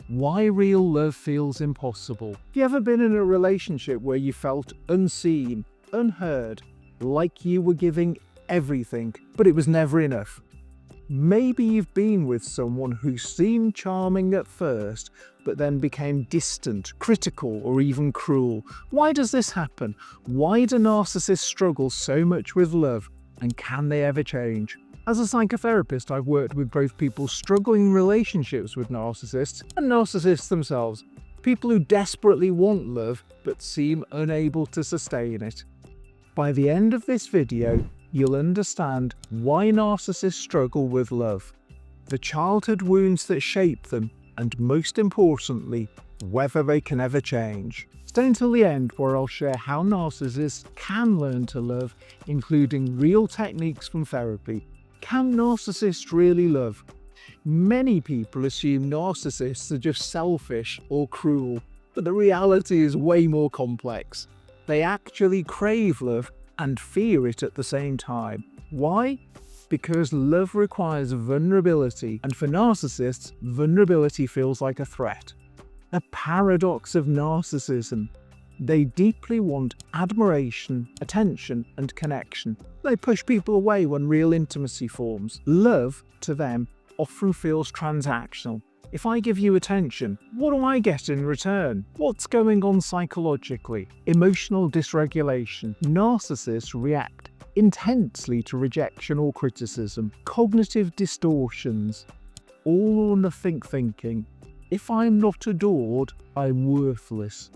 Why real love feels impossible. Have you ever been in a relationship where you felt unseen, unheard, like you were giving everything, but it was never enough? Maybe you've been with someone who seemed charming at first, but then became distant, critical, or even cruel. Why does this happen? Why do narcissists struggle so much with love, and can they ever change? As a psychotherapist, I've worked with both people struggling in relationships with narcissists and narcissists themselves. People who desperately want love but seem unable to sustain it. By the end of this video, you'll understand why narcissists struggle with love, the childhood wounds that shape them, and most importantly, whether they can ever change. Stay until the end where I'll share how narcissists can learn to love, including real techniques from therapy. Can narcissists really love? Many people assume narcissists are just selfish or cruel, but the reality is way more complex. They actually crave love and fear it at the same time. Why? Because love requires vulnerability, and for narcissists, vulnerability feels like a threat. A paradox of narcissism. They deeply want admiration, attention, and connection. They push people away when real intimacy forms. Love, to them, often feels transactional. If I give you attention, what do I get in return? What's going on psychologically? Emotional dysregulation. Narcissists react intensely to rejection or criticism. Cognitive distortions. All or nothing thinking. If I'm not adored, I'm worthless.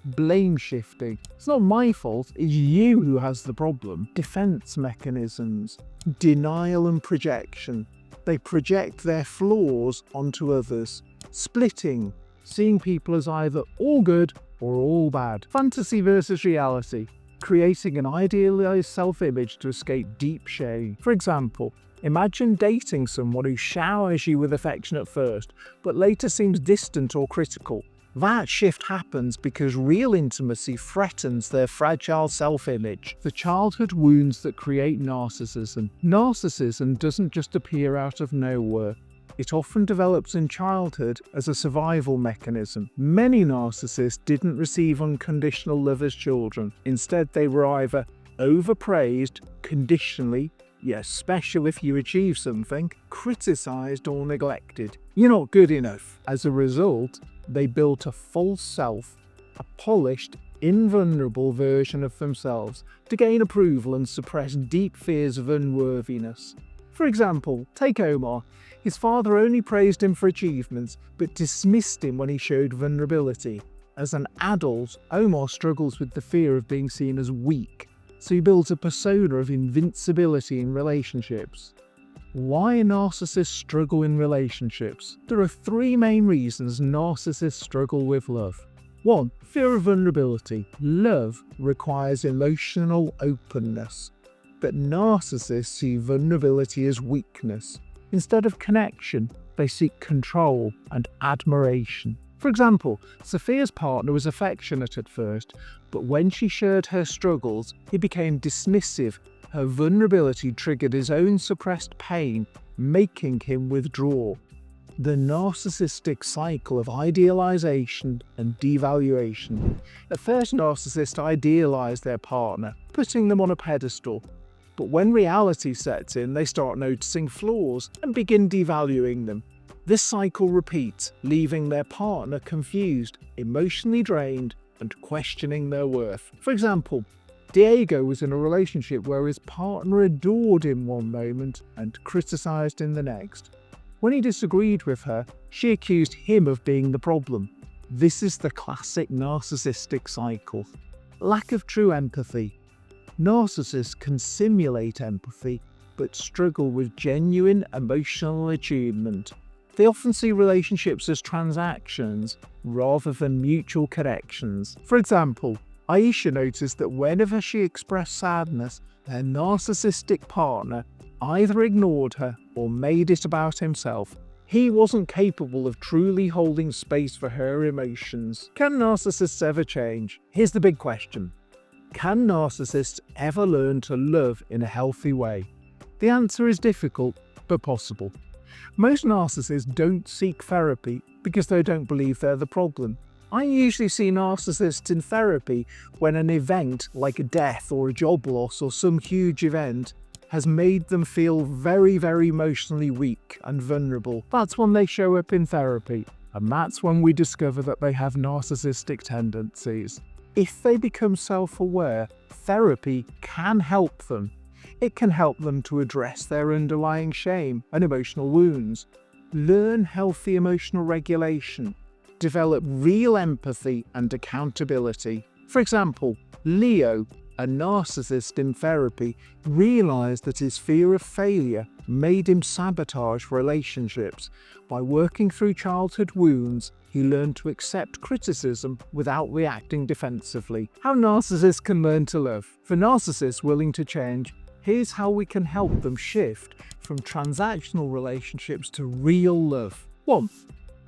Blame shifting. It's not my fault, it's you who has the problem. Defense mechanisms. Denial and projection. They project their flaws onto others. Splitting. Seeing people as either all good or all bad. Fantasy versus reality. Creating an idealized self-image to escape deep shame. For example, imagine dating someone who showers you with affection at first, but later seems distant or critical. That shift happens because real intimacy threatens their fragile self-image. The childhood wounds that create narcissism. Narcissism doesn't just appear out of nowhere. It often develops in childhood as a survival mechanism. Many narcissists didn't receive unconditional love as children. Instead, they were either overpraised, conditionally, yes, special if you achieve something, criticized or neglected. You're not good enough. As a result, they built a false self, a polished, invulnerable version of themselves to gain approval and suppress deep fears of unworthiness. For example, take Omar. His father only praised him for achievements, but dismissed him when he showed vulnerability. As an adult, Omar struggles with the fear of being seen as weak, so he builds a persona of invincibility in relationships. Why narcissists struggle in relationships? There are three main reasons narcissists struggle with love. 1. Fear of vulnerability. Love requires emotional openness, but narcissists see vulnerability as weakness. Instead of connection, they seek control and admiration. For example, Sophia's partner was affectionate at first, but when she shared her struggles, he became dismissive. Her vulnerability triggered his own suppressed pain, making him withdraw. The narcissistic cycle of idealization and devaluation. At first, narcissists idealize their partner, putting them on a pedestal. But when reality sets in, they start noticing flaws and begin devaluing them. This cycle repeats, leaving their partner confused, emotionally drained, and questioning their worth. For example, Diego was in a relationship where his partner adored him one moment and criticized him the next. When he disagreed with her, she accused him of being the problem. This is the classic narcissistic cycle. Lack of true empathy. Narcissists can simulate empathy, but struggle with genuine emotional attunement. They often see relationships as transactions rather than mutual connections. For example, Aisha noticed that whenever she expressed sadness, her narcissistic partner either ignored her or made it about himself. He wasn't capable of truly holding space for her emotions. Can narcissists ever change? Here's the big question. Can narcissists ever learn to love in a healthy way? The answer is difficult, but possible. Most narcissists don't seek therapy because they don't believe they're the problem. I usually see narcissists in therapy when an event like a death or a job loss or some huge event has made them feel very, very emotionally weak and vulnerable. That's when they show up in therapy, and that's when we discover that they have narcissistic tendencies. If they become self-aware, therapy can help them. It can help them to address their underlying shame and emotional wounds, learn healthy emotional regulation, develop real empathy and accountability. For example, Leo, a narcissist in therapy, realized that his fear of failure made him sabotage relationships. By working through childhood wounds, he learned to accept criticism without reacting defensively. How narcissists can learn to love. For narcissists willing to change, here's how we can help them shift from transactional relationships to real love. 1.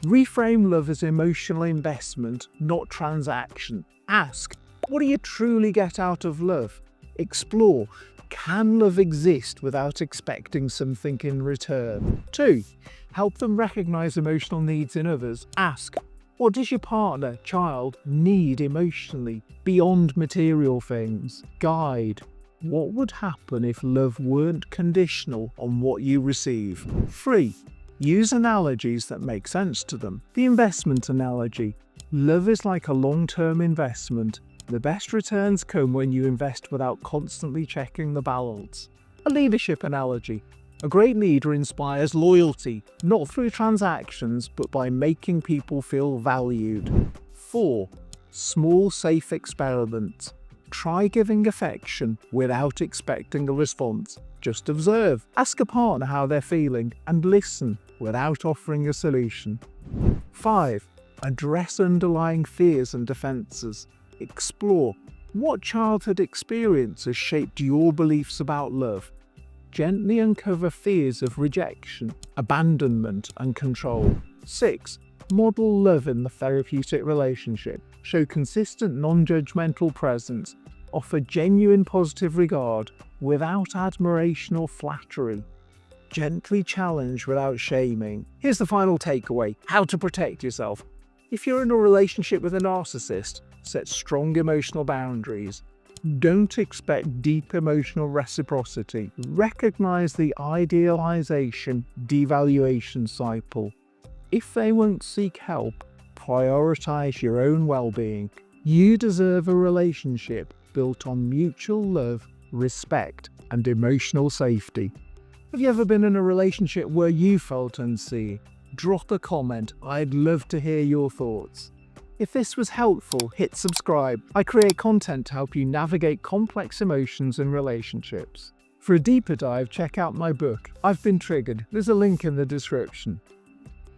Reframe love as emotional investment, not transaction. Ask, what do you truly get out of love? Explore, can love exist without expecting something in return? 2. Help them recognize emotional needs in others. Ask, what does your partner, child, need emotionally, beyond material things? Guide, what would happen if love weren't conditional on what you receive? 3. Use analogies that make sense to them. The investment analogy. Love is like a long-term investment. The best returns come when you invest without constantly checking the balance. A leadership analogy. A great leader inspires loyalty, not through transactions, but by making people feel valued. 4. Small, safe experiments. Try giving affection without expecting a response. Just observe. Ask a partner how they're feeling and listen without offering a solution. 5. Address underlying fears and defenses. Explore what childhood experiences shaped your beliefs about love. Gently uncover fears of rejection, abandonment, and control. 6. Model love in the therapeutic relationship. Show consistent non-judgmental presence. Offer genuine positive regard without admiration or flattery. Gently challenge without shaming. Here's the final takeaway: how to protect yourself. If you're in a relationship with a narcissist, set strong emotional boundaries. Don't expect deep emotional reciprocity. Recognize the idealization, devaluation cycle. If they won't seek help, prioritize your own well-being. You deserve a relationship built on mutual love, respect, and emotional safety. Have you ever been in a relationship where you felt unseen? Drop a comment. I'd love to hear your thoughts. If this was helpful, hit subscribe. I create content to help you navigate complex emotions in relationships. For a deeper dive, check out my book, I've Been Triggered. There's a link in the description.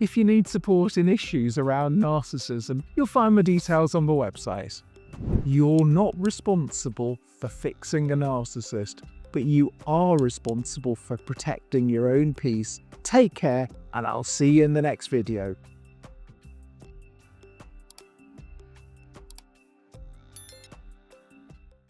If you need support in issues around narcissism, you'll find my details on the website. You're not responsible for fixing a narcissist, but you are responsible for protecting your own peace. Take care, and I'll see you in the next video.